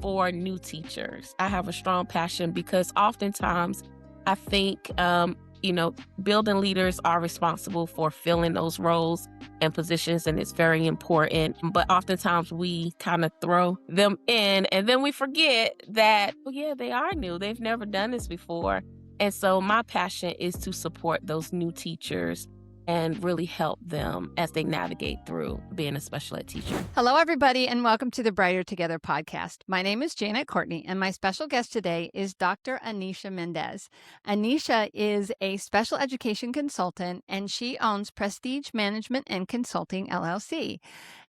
for new teachers. I have a strong passion because oftentimes I think, building leaders are responsible for filling those roles and positions, and it's very important. But oftentimes we kind of throw them in and then we forget that, oh, yeah, they are new. They've never done this before. And so my passion is to support those new teachers and really help them as they navigate through being a special ed teacher. Hello, everybody, and welcome to the Brighter Together podcast. My name is Janet Courtney, and my special guest today is Dr. Anisha Mendez. Anisha is a special education consultant, and she owns Prestige Management and Consulting, LLC.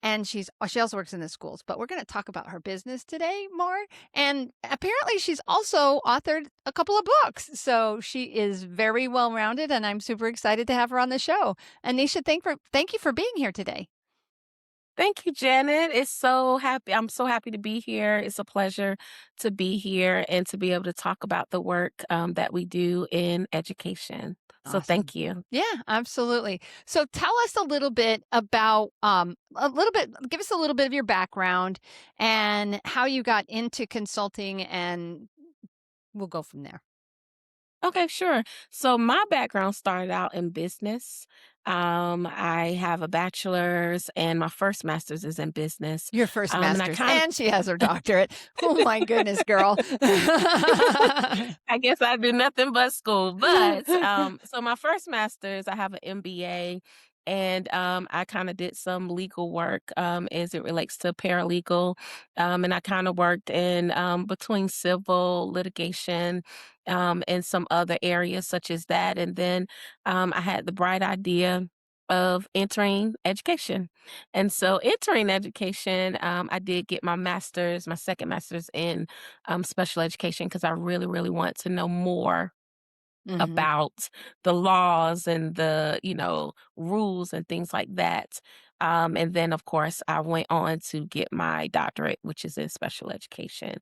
And she also works in the schools, but we're going to talk about her business today more. And apparently she's also authored a couple of books. So she is very well-rounded, and I'm super excited to have her on the show. Anisha, thank you for being here today. Thank you, Janet. I'm so happy to be here. It's a pleasure to be here and to be able to talk about the work that we do in education. So Awesome. thank you. Yeah, absolutely. So tell us a little bit about, give us a little bit of your background and how you got into consulting, and we'll go from there. Okay, sure. So my background started out in business. I have a bachelor's and my first master's is in business. Your first And I master's, kind and she has her doctorate. Oh my goodness, girl. I guess I do nothing but school. But so my first master's, I have an MBA, and I kind of did some legal work as it relates to paralegal, and I kind of worked in between civil litigation and some other areas such as that. And then I had the bright idea of entering education. And so entering education, I did get my second master's in special education because I really, really want to know more about the laws and the, rules and things like that. And then, of course, I went on to get my doctorate, which is in special education.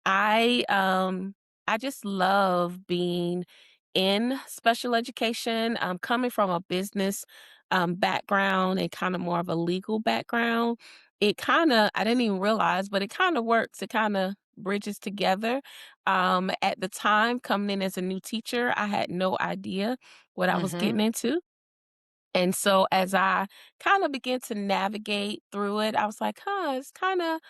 I um I just love being in special education. Coming from a business background and kind of more of a legal background, I didn't even realize, but it kind of works. It kind of bridges together. At the time, coming in as a new teacher, I had no idea what I was getting into. And so as I kind of began to navigate through it, I was like, it's kind of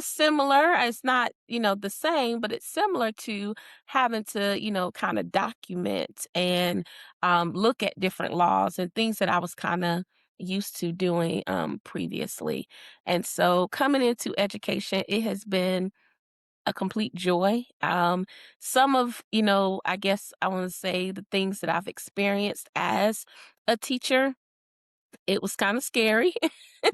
similar. It's not, the same, but it's similar to having to, kind of document and look at different laws and things that I was kind of used to doing previously. And so coming into education, it has been a complete joy. Some of, I guess I want to say the things that I've experienced as a teacher, it was kind of scary.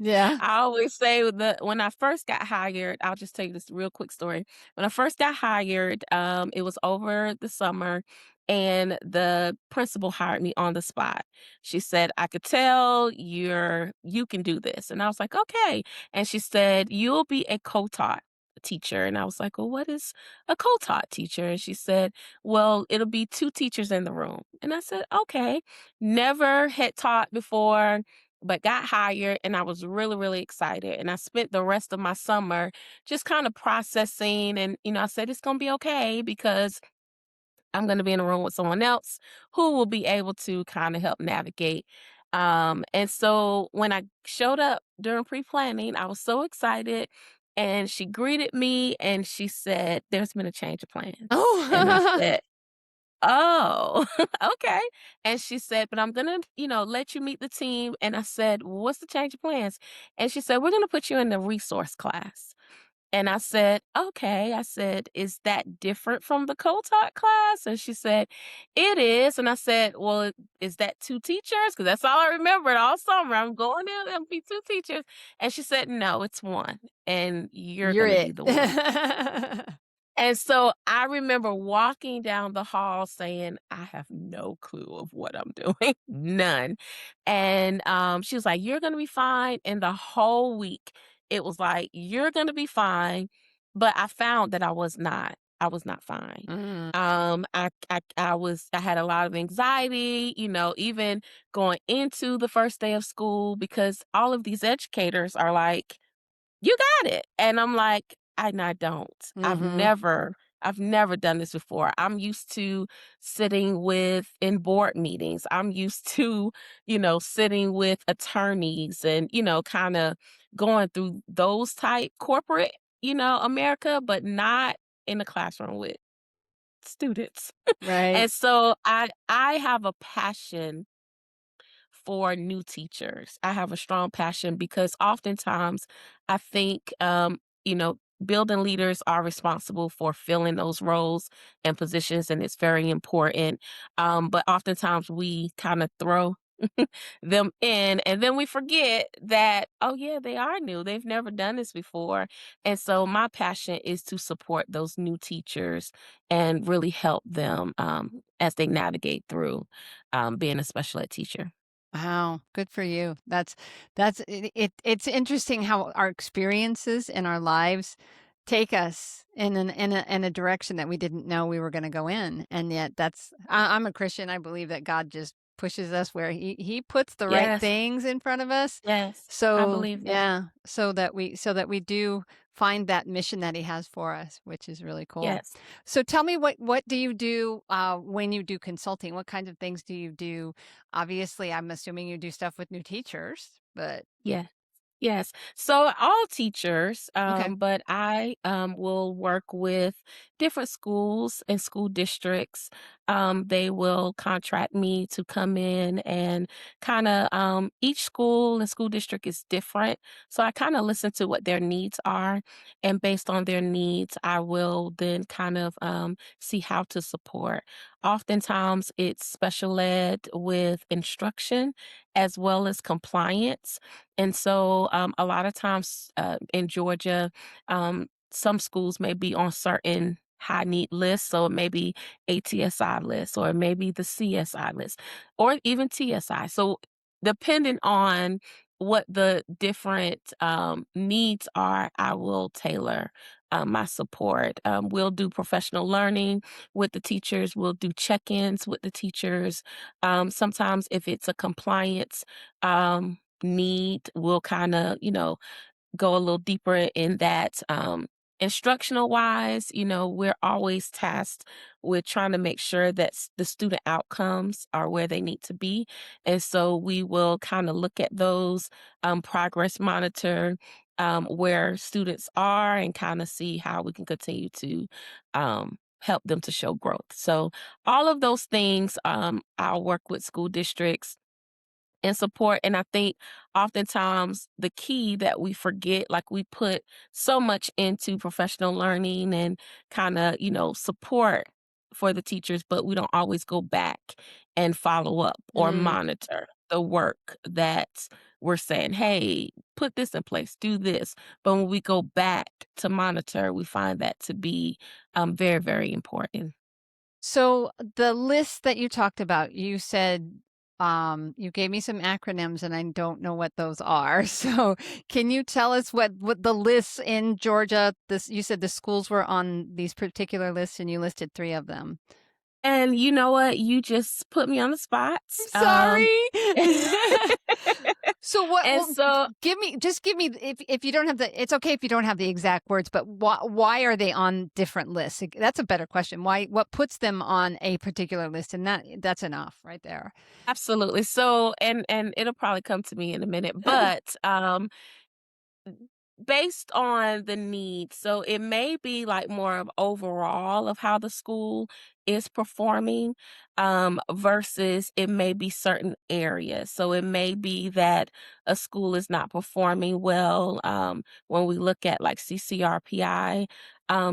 Yeah. I always say when I first got hired, I'll just tell you this real quick story. When I first got hired, it was over the summer, and the principal hired me on the spot. She said, "I could tell you can do this," and I was like, "Okay." And she said, "You'll be a co-taught teacher," and I was like, "Well, what is a co-taught teacher?" And she said, "Well, it'll be two teachers in the room," and I said, "Okay." Never had taught before, but got hired, and I was really, really excited. And I spent the rest of my summer just kind of processing. And, I said, it's going to be okay because I'm going to be in a room with someone else who will be able to kind of help navigate. And so when I showed up during pre planning, I was so excited. And she greeted me and she said, "There's been a change of plans." And I Oh. said, "Oh, okay." And she said, "But I'm gonna, let you meet the team." And I said, "What's the change of plans?" And she said, "We're gonna put you in the resource class." And I said, "Okay." I said, "Is that different from the co-taught class?" And she said, "It is." And I said, "Well, is that two teachers? Because that's all I remembered all summer. I'm going in and be two teachers." And she said, "No, it's one. And you're You're gonna be it. the one." And so I remember walking down the hall saying, "I have no clue of what I'm doing, none." And she was like, "You're gonna be fine." And the whole week, it was like, "You're gonna be fine." But I found that I was not. I was not fine. Mm. I had a lot of anxiety, even going into the first day of school because all of these educators are like, "You got it." And I'm like, and I don't. Mhm. I've never done this before. I'm used to sitting with in board meetings. I'm used to, sitting with attorneys and, kinda going through those type corporate, America, but not in the classroom with students. Right. And so I have a passion for new teachers. I have a strong passion because oftentimes I think, building leaders are responsible for filling those roles and positions, and it's very important. But oftentimes we kind of throw them in, and then we forget that, oh, yeah, they are new. They've never done this before. And so my passion is to support those new teachers and really help them as they navigate through being a special ed teacher. Wow, good for you. It's interesting how our experiences in our lives take us in a direction that we didn't know we were going to go in, and yet I'm a Christian. I believe that God just pushes us where he puts the right Yes, things in front of us. yes, I So believe that. yeah, so that we do find that mission that He has for us, which is really cool. Yes, So tell me, what do you do when you do consulting? What kinds of things do you do? Obviously, I'm assuming you do stuff with new teachers, but yeah. Yes. So all teachers, okay. but I will work with different schools and school districts. They will contract me to come in and kind of, each school and school district is different. So I kind of listen to what their needs are. And based on their needs, I will then kind of see how to support. Oftentimes it's special ed with instruction as well as compliance. And so, a lot of times in Georgia, some schools may be on certain high need lists. So it may be ATSI list, or maybe the CSI list, or even TSI. So depending on what the different needs are, I will tailor my support. We'll do professional learning with the teachers. We'll do check-ins with the teachers. Sometimes if it's a compliance need, we'll kind of, go a little deeper in that. Instructional wise, we're always tasked with trying to make sure that the student outcomes are where they need to be. And so we will kind of look at those, progress monitor where students are, and kind of see how we can continue to help them to show growth. So all of those things, I'll work with school districts and support. And I think oftentimes the key that we forget, like we put so much into professional learning and kind of, support for the teachers, but we don't always go back and follow up or Mm. monitor the work that we're saying, hey, put this in place, do this. But when we go back to monitor, we find that to be very, very important. So the list that you talked about, you said you gave me some acronyms and I don't know what those are. So can you tell us what the lists in Georgia, this you said the schools were on these particular lists and you listed 3 of them. And you know what? You just put me on the spot. I'm sorry. So what And well, so give me if you don't have it's okay if you don't have the exact words, but why are they on different lists? That's a better question. What puts them on a particular list? And that's enough right there. absolutely. So and it'll probably come to me in a minute, but based on the need. So it may be like more of overall of how the school is performing, versus it may be certain areas. So it may be that a school is not performing well. When we look at like CCRPI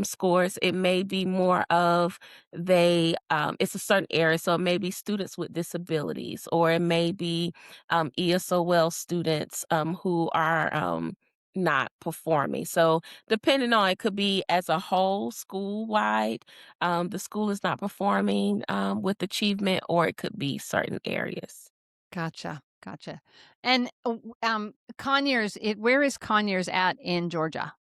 scores, it may be more of it's a certain area. So it may be students with disabilities, or it may be ESOL students who are not performing. So depending on, it could be as a whole school wide, the school is not performing with achievement, or it could be certain areas. Gotcha. Gotcha. And Conyers, where is Conyers at in Georgia?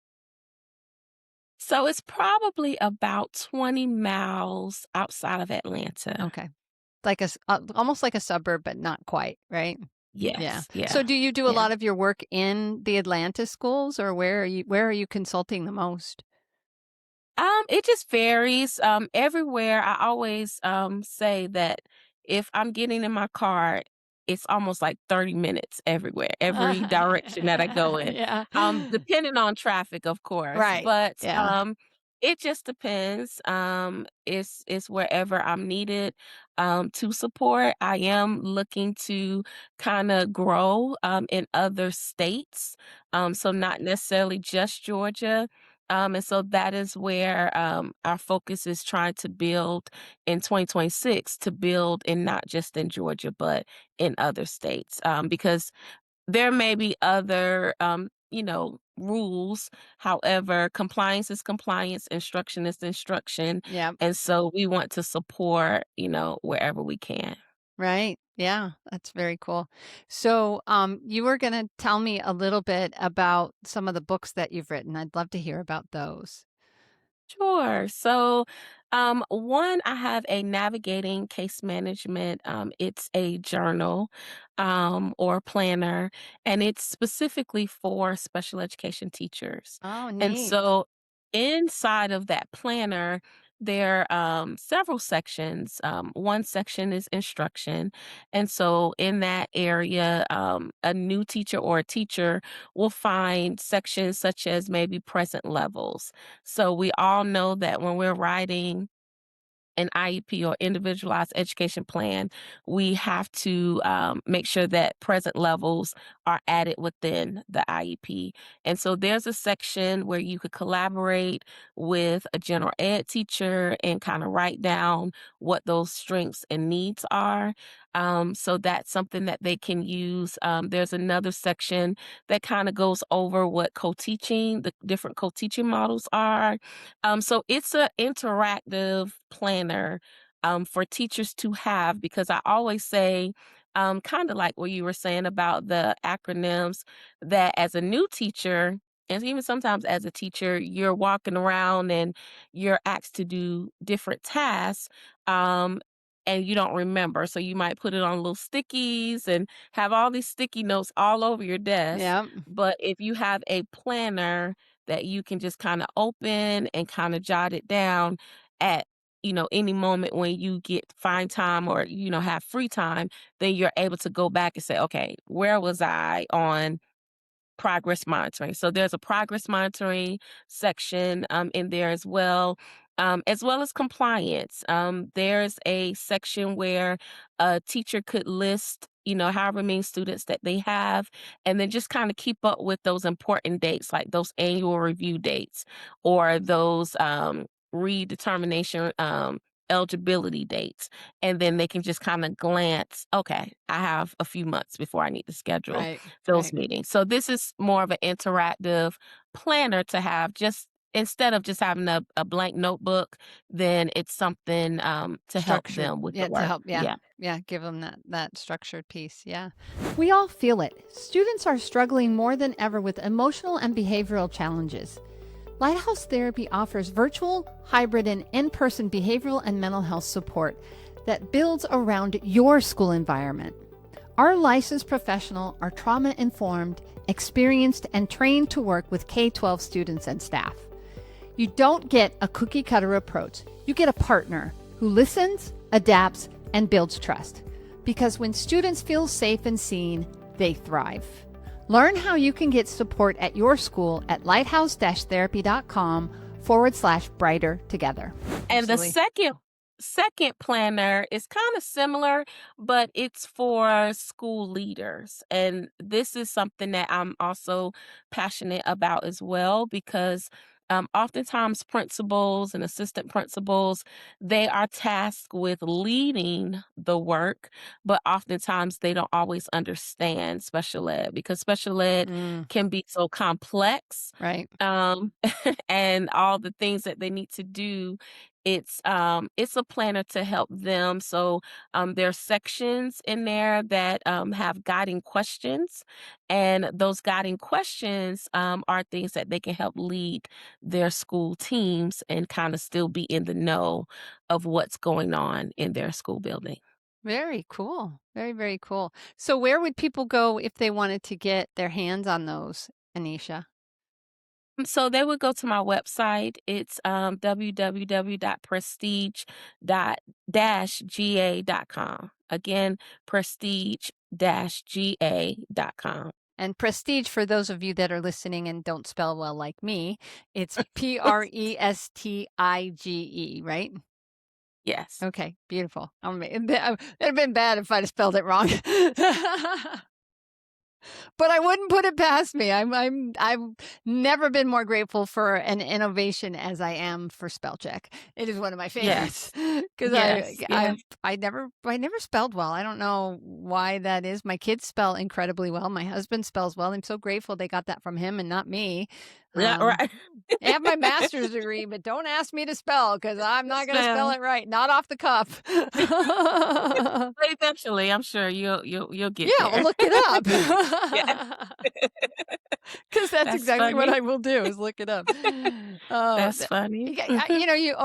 So it's probably about 20 miles outside of Atlanta. Okay. Like almost like a suburb, but not quite, right? Yeah. Yes, So yeah, do you do a yeah. lot of your work in the Atlanta schools or where are you consulting the most? It just varies. Everywhere I always say that if I'm getting in my car, it's almost like 30 minutes everywhere, every direction that I go in. Yeah. Depending on traffic, of course, Right. but Yeah. it just depends. It's wherever I'm needed to support. I am looking to kind of grow in other states. So not necessarily just Georgia. And so that is where our focus is trying to build in 2026 to build in not just in Georgia, but in other states. Because there may be other, rules. However, compliance is compliance, instruction is instruction. Yeah. And so we want to support, wherever we can. Right. Yeah, that's very cool. So, you were going to tell me a little bit about some of the books that you've written. I'd love to hear about those. Sure. So, one, I have a navigating case management. It's a journal, or planner, and it's specifically for special education teachers. Oh, And neat. so, inside of that planner, there are several sections. One section is instruction, and so in that area, a new teacher or a teacher will find sections such as maybe present levels, so we all know that when we're writing an IEP or individualized education plan, we have to make sure that present levels are added within the IEP. And so there's a section where you could collaborate with a general ed teacher and kind of write down what those strengths and needs are. So that's something that they can use. There's another section that kind of goes over what co-teaching, the different co-teaching models are. So it's an interactive planner for teachers to have because I always say, kind of like what you were saying about the acronyms, that as a new teacher, and even sometimes as a teacher, you're walking around and you're asked to do different tasks. And you don't remember. So you might put it on little stickies and have all these sticky notes all over your desk. Yeah. But if you have a planner that you can just kinda open and kinda jot it down at, any moment when you get find time or, have free time, then you're able to go back and say, "Okay, where was I on progress monitoring?" So there's a progress monitoring section in there as well as compliance. There's a section where a teacher could list, however many students that they have, and then just kind of keep up with those important dates, like those annual review dates or those redetermination eligibility dates. And then they can just kind of glance, okay, I have a few months before I need to schedule Right. those Right. meetings. So this is more of an interactive planner to have just instead of just having a blank notebook, then it's something to help Structured. them with the Yeah, to work. help. Yeah. Yeah. Yeah, give them that structured piece. Yeah. We all feel it. Students are struggling more than ever with emotional and behavioral challenges. Lighthouse Therapy offers virtual, hybrid, and in-person behavioral and mental health support that builds around your school environment. Our licensed professional are trauma-informed, experienced, and trained to work with K-12 students and staff. You don't get a cookie cutter approach. You get a partner who listens, adapts, and builds trust. Because when students feel safe and seen, they thrive. Learn how you can get support at your school at lighthouse-therapy.com/brighter together. And the Absolutely. second planner is kind of similar, but it's for school leaders. And this is something that I'm also passionate about as well because oftentimes principals and assistant principals, they are tasked with leading the work, but oftentimes they don't always understand special ed because special ed Mm, can be so complex, right. um, and all the things that they need to do. It's a planner to help them. So there are sections in there that have guiding questions, and those guiding questions are things that they can help lead their school teams and kind of still be in the know of what's going on in their school building. Very cool. Very, very cool. So where would people go if they wanted to get their hands on those, Anisha? So they would go to my website. It's www.prestige-ga.com. Again, prestige-ga.com. And prestige, for those of you that are listening and don't spell well like me, it's Prestige, right? Yes. Okay, beautiful. It'd have been bad if I'd have spelled it wrong. But I wouldn't put it past me. I've never been more grateful for an innovation as I am for spell check. It is one of my favorites Yes. because Yes. Yes. I never spelled well. I don't know why that is. My kids spell incredibly well. My husband spells well. I'm so grateful they got that from him and not me. Yeah, Um, right. I have my master's degree, but don't ask me to spell because I'm not Yes, going to spell ma'am. it right. Not off the cuff. But eventually, I'm sure you'll get Yeah, well, there. look it up. Yeah. 'Cause that's That's exactly what funny. I will do is look it up. That's The funny. you know, you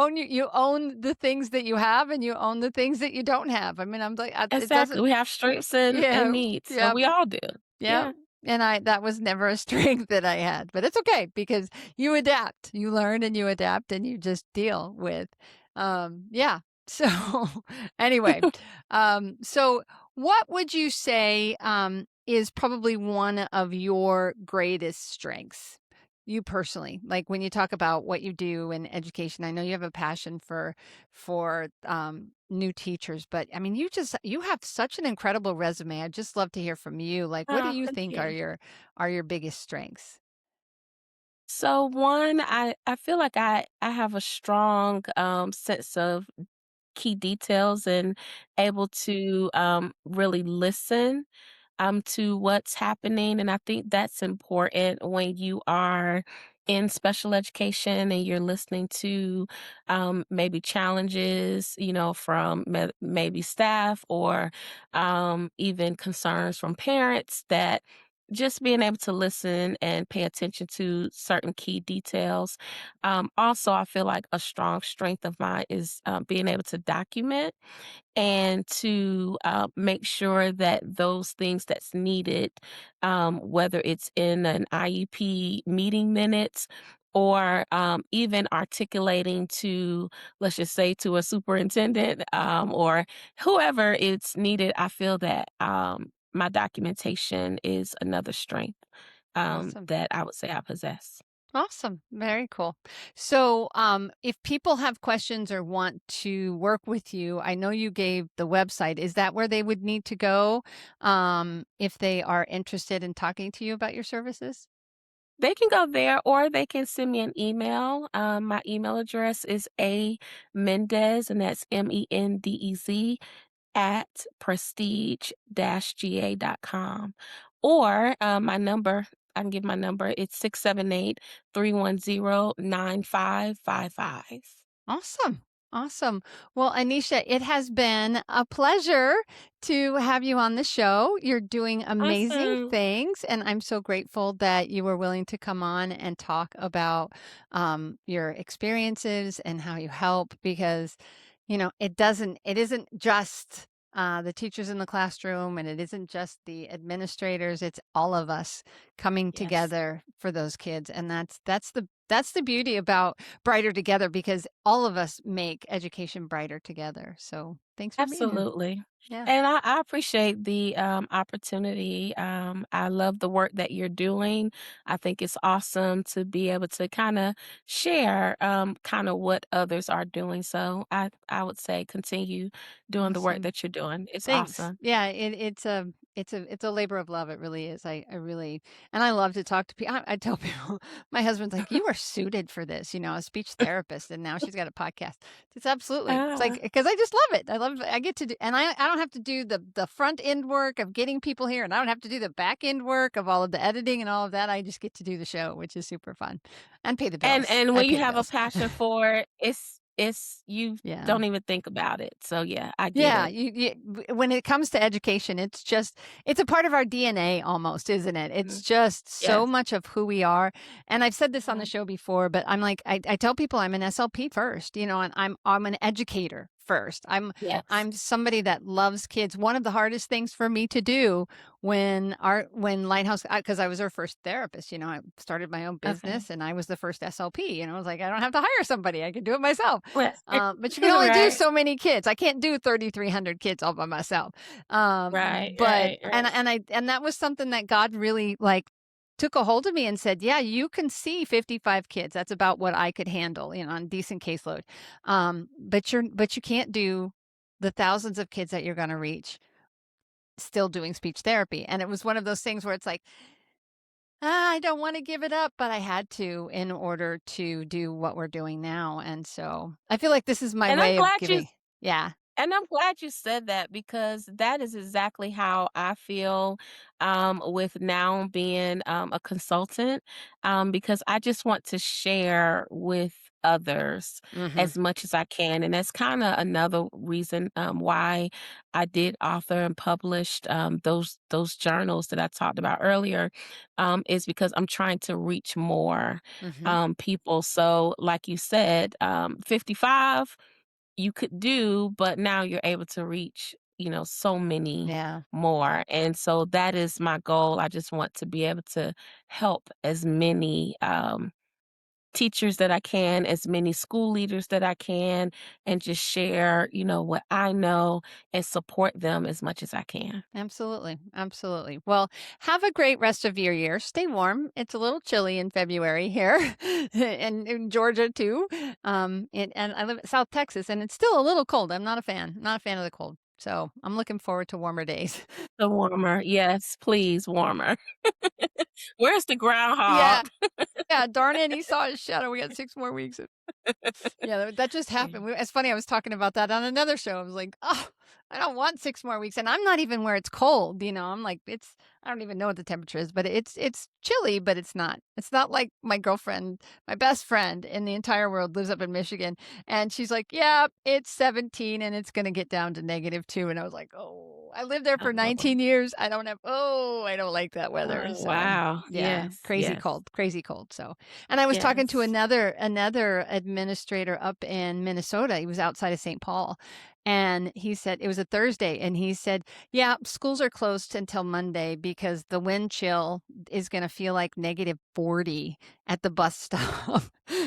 own the things that you have and you own the things that you don't have. I mean, I'm like, it Exactly. doesn't We have strengths and yeah, needs, so yeah, we all do. yeah, Yeah. and that was never a strength that I had, but it's okay because you adapt. You learn and you adapt and you just deal with, yeah. So, anyway, so what would you say, is probably one of your greatest strengths? You personally, like when you talk about what you do in education, I know you have a passion for new teachers, but I mean, you have such an incredible resume. I'd just love to hear from you. Like, what do Oh, you thank think you. are your biggest strengths? So one, I feel like I have a strong, sense of key details and able to, really listen to what's happening. And I think that's important when you are in special education and you're listening to maybe challenges, from maybe staff or even concerns from parents that just being able to listen and pay attention to certain key details. Also, I feel like a strong strength of mine is being able to document and to make sure that those things that's needed, whether it's in an IEP meeting minutes or even articulating to, let's just say, to a superintendent or whoever it's needed, I feel that my documentation is another strength Awesome. that I would say I possess. Awesome. Very cool. So, if people have questions or want to work with you, I know you gave the website. Is that where they would need to go, if they are interested in talking to you about your services? They can go there or they can send me an email. My email address is A Mendez, and that's Mendez at prestige-ga.com. Or my number, I can give my number. It's 678-310-9555. Awesome. Awesome. Well, Anisha, it has been a pleasure to have you on the show. You're doing amazing Awesome. things, and I'm so grateful that you were willing to come on and talk about your experiences and how you help because, it isn't just the teachers in the classroom and it isn't just the administrators. It's all of us coming Yes, together for those kids, and that's the beauty about Brighter Together because all of us make education brighter together. So thanks for being here. absolutely. Yeah. And I appreciate the opportunity. I love the work that you're doing. I think it's awesome to be able to kind of share kind of what others are doing. So I would say continue doing the work Awesome. that you're doing. It's Thanks. awesome. Yeah, it's a labor of love. It really is. I really and I love to talk to people. I tell people, my husband's like, you are suited for this, a speech therapist, and now she's got a podcast. It's absolutely. It's like Ah, because I just love it. I get to do, and I don't have to do the front end work of getting people here, and I don't have to do the back end work of all of the editing and all of that. I just get to do the show, which is super fun, and pay the and bills. and I when you pay the have a bills. passion for it, it's you Yeah. don't even think about it. So yeah, I get Yeah, it. when it comes to education, it's a part of our DNA almost, isn't it? It's Mhm. just so Yes. much of who we are. And I've said this on the Mhm. show before, but I'm like, I tell people I'm an SLP first, and I'm an educator first. Yes. I'm somebody that loves kids. One of the hardest things for me to do when Lighthouse, because I was her first therapist, I started my own Okay. business and I was the first SLP. I was like, I don't have to hire somebody. I can do it myself. Well, But you can only do right. so many kids. I can't do 3,300 kids all by myself. Right, But right, right. and that was something that God really like took a hold of me and said, "Yeah, you can see 55 kids. That's about what I could handle, on a decent caseload. But you can't do the thousands of kids that you're going to reach still doing speech therapy." And it was one of those things where it's like, I don't want to give it up, but I had to in order to do what we're doing now. And so I feel like this is my And I'm way of glad you giving. Yeah. And I'm glad you said that because that is exactly how I feel with now being a consultant, because I just want to share with others Hmm. as much as I can. And that's kind of another reason why I did author and published those journals that I talked about earlier, is because I'm trying to reach more Hmm. people. So, like you said, 55 you could do, but now you're able to reach, so many Yeah. more. And so that is my goal. I just want to be able to help as many teachers that I can, as many school leaders that I can, and just share, what I know and support them as much as I can. Absolutely. Absolutely. Well, have a great rest of your year. Stay warm. It's a little chilly in February here and in Georgia too. And I live in South Texas and it's still a little cold. I'm not a fan. Not a fan of the cold. So I'm looking forward to warmer days. The warmer, yes, please, warmer. Where's the Yeah. groundhog? Yeah. Darn it. He saw his shadow. We got 6 more weeks. Yeah, that just Yeah. happened. It's funny, I was talking about that on another show. I was like, "Oh, I don't want 6 more weeks," and I'm not even where it's cold, I'm like, I don't even know what the temperature is, but it's chilly, but it's not like my girlfriend, my best friend in the entire world lives up in Michigan, and she's like, "Yeah, it's 17 and it's gonna get down to -2," and I was like, "Oh, I lived there for Oh, 19 years. I don't like that weather." oh, So, wow. yeah, Yes, yes, crazy cold, so and I was talking to yes. another administrator up in Minnesota. He was outside of St. Paul, and he said it was a Thursday, and he said, "Yeah, schools are closed until Monday because the wind chill is going to feel like -40 at the bus stop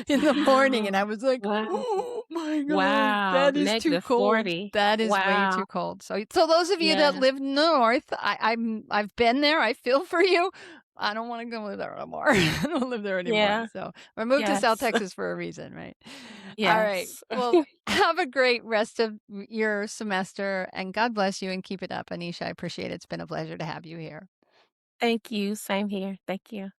in the morning." And I Wow. was like, Wow. "Oh my god, Wow. that is too Negative cold. 40. That is way Wow. too cold." So those of you that Yeah. live north, I've been there. I feel for you. I don't wanna go live there no more. I don't live there anymore, Yeah. so I moved to South Yes. Texas for a reason, right? Alright. Yes. Well, have a great rest of your semester, and God bless you and keep it up, Anisha. I appreciate it. It's been a pleasure to have you here. Thank you. Same here. Thank you.